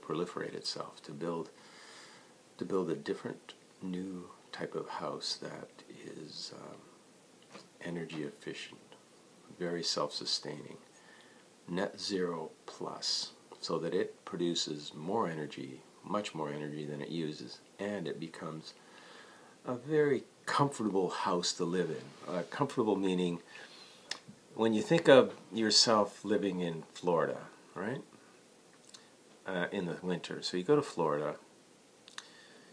proliferate itself, to build a different new type of house that is energy efficient, very self-sustaining, net zero plus, so that it produces more energy, much more energy than it uses, and it becomes a very comfortable house to live in. Comfortable meaning, when you think of yourself living in Florida, right? In the winter. So you go to Florida,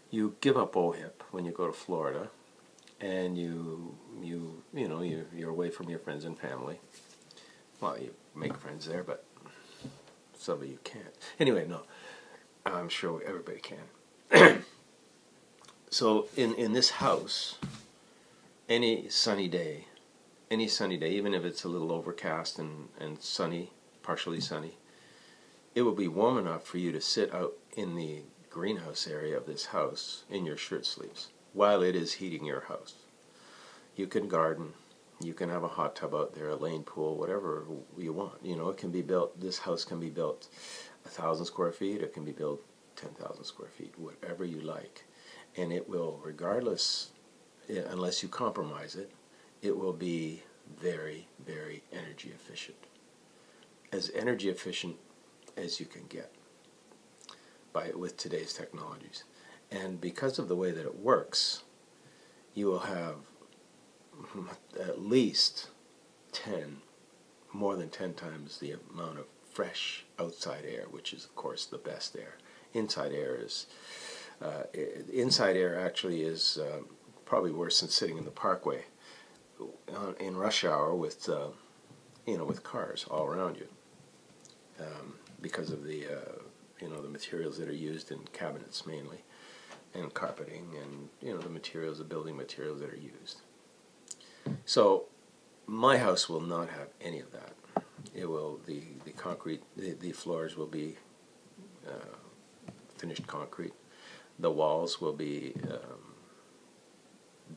you give up OHIP when you go to Florida, and you're away from your friends and family. Well, you make friends there, but some of you can't. Anyway, no, I'm sure everybody can. So in this house, any sunny day, even if it's a little overcast and sunny, partially sunny, it will be warm enough for you to sit out in the greenhouse area of this house in your shirt sleeves while it is heating your house. You can garden, you can have a hot tub out there, a lane pool, whatever you want. You know, it can be built, this house can be built 1,000 square feet, it can be built 10,000 square feet, whatever you like. And it will, regardless, unless you compromise it, it will be very, very energy efficient. As energy efficient as you can get with today's technologies. And because of the way that it works, you will have at least more than 10 times the amount of fresh outside air, which is of course the best air. Inside air actually is probably worse than sitting in the parkway in rush hour with with cars all around you, because of the the materials that are used in cabinets mainly, and carpeting, and the building materials that are used. So my house will not have any of that. It will, the concrete, the floors will be finished concrete. The walls will be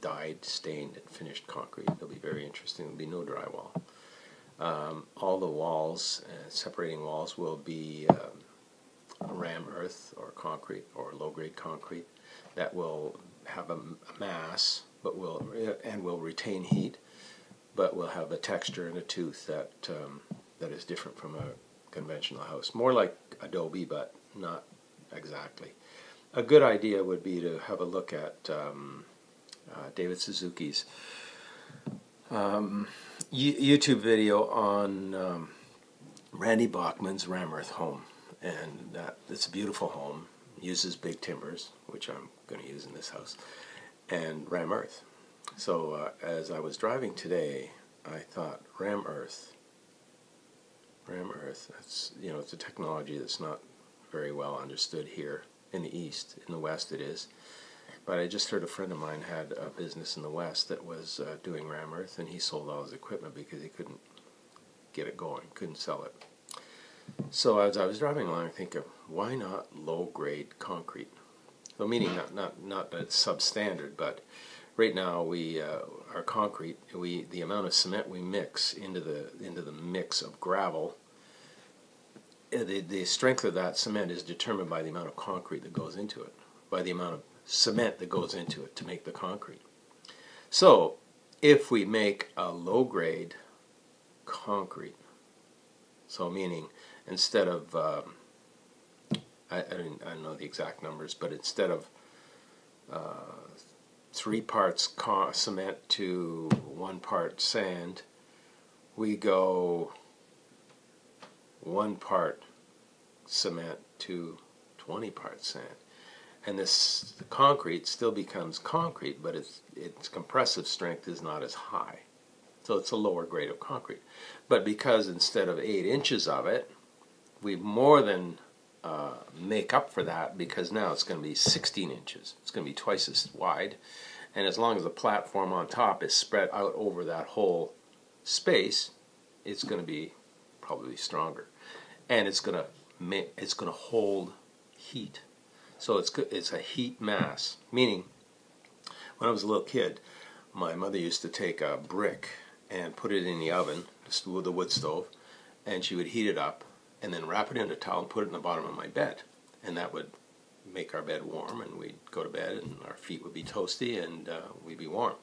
dyed, stained, and finished concrete. It'll be very interesting. There'll be no drywall. All the walls, separating walls, will be ram earth or concrete or low-grade concrete that will have a mass, but will retain heat, but will have a texture and a tooth that is different from a conventional house. More like adobe, but not exactly. A good idea would be to have a look at David Suzuki's YouTube video on Randy Bachman's Ram Earth home, and it's a beautiful home, uses big timbers, which I'm going to use in this house, and Ram Earth. So as I was driving today, I thought Ram Earth, it's it's a technology that's not very well understood here in the East. In the West it is. But I just heard a friend of mine had a business in the West that was doing Ram Earth, and he sold all his equipment because he couldn't get it going, couldn't sell it. So as I was driving along, I think, why not low-grade concrete? So meaning not that it's substandard, but right now our concrete, the amount of cement we mix into the mix of gravel, the strength of that cement is determined by the amount of concrete that goes into it, by the amount of cement that goes into it to make the concrete. So if we make a low-grade concrete, so meaning instead of I don't know the exact numbers, but instead of 3 parts cement to 1 part sand, we go 1 part cement to 20 parts sand. And this concrete still becomes concrete, but its compressive strength is not as high. So it's a lower grade of concrete. But because instead of 8 inches of it, we more than make up for that, because now it's going to be 16 inches. It's going to be twice as wide. And as long as the platform on top is spread out over that whole space, it's going to be probably stronger. And it's going to hold heat. So it's a heat mass, meaning when I was a little kid, my mother used to take a brick and put it in the oven, with the wood stove, and she would heat it up and then wrap it in a towel and put it in the bottom of my bed. and that would make our bed warm, and we'd go to bed and our feet would be toasty and we'd be warm.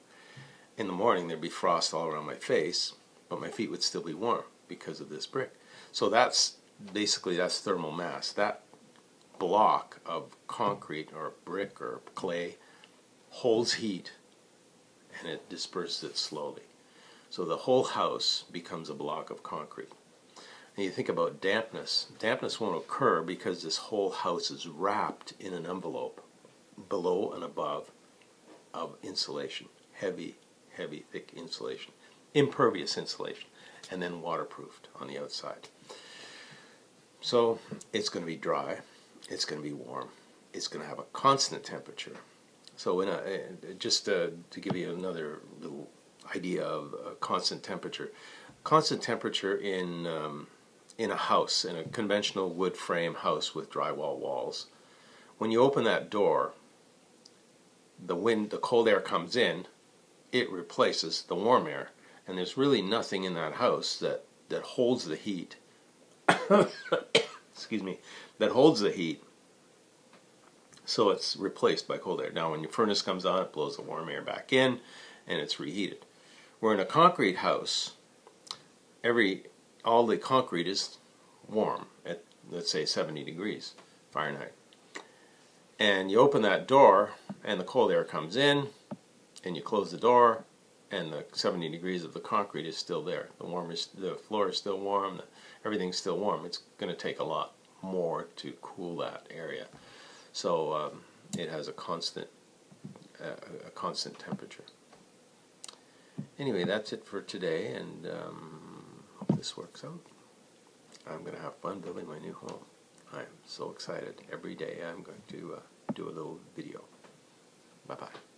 In the morning there'd be frost all around my face, but my feet would still be warm because of this brick. So that's basically, that's thermal mass. That block of concrete or brick or clay holds heat and it disperses it slowly. So the whole house becomes a block of concrete. And you think about dampness. Dampness won't occur because this whole house is wrapped in an envelope below and above of insulation. Heavy, heavy, thick insulation. Impervious insulation. And then waterproofed on the outside. So it's going to be dry. It's going to be warm. It's going to have a constant temperature. So just to give you another little idea of a constant temperature in a house, in a conventional wood frame house with drywall walls, when you open that door, the cold air comes in, it replaces the warm air, and there's really nothing in that house that holds the heat. Excuse me, that holds the heat. So it's replaced by cold air. Now when your furnace comes on, it blows the warm air back in and it's reheated. Where in a concrete house, all the concrete is warm at, let's say, 70 degrees Fahrenheit. And you open that door and the cold air comes in, and you close the door and the 70 degrees of the concrete is still there. The floor is still warm, everything's still warm. It's going to take a lot more to cool that area. So it has a constant temperature. Anyway, that's it for today, and hope this works out. I'm going to have fun building my new home. I'm so excited. Every day I'm going to do a little video. Bye-bye.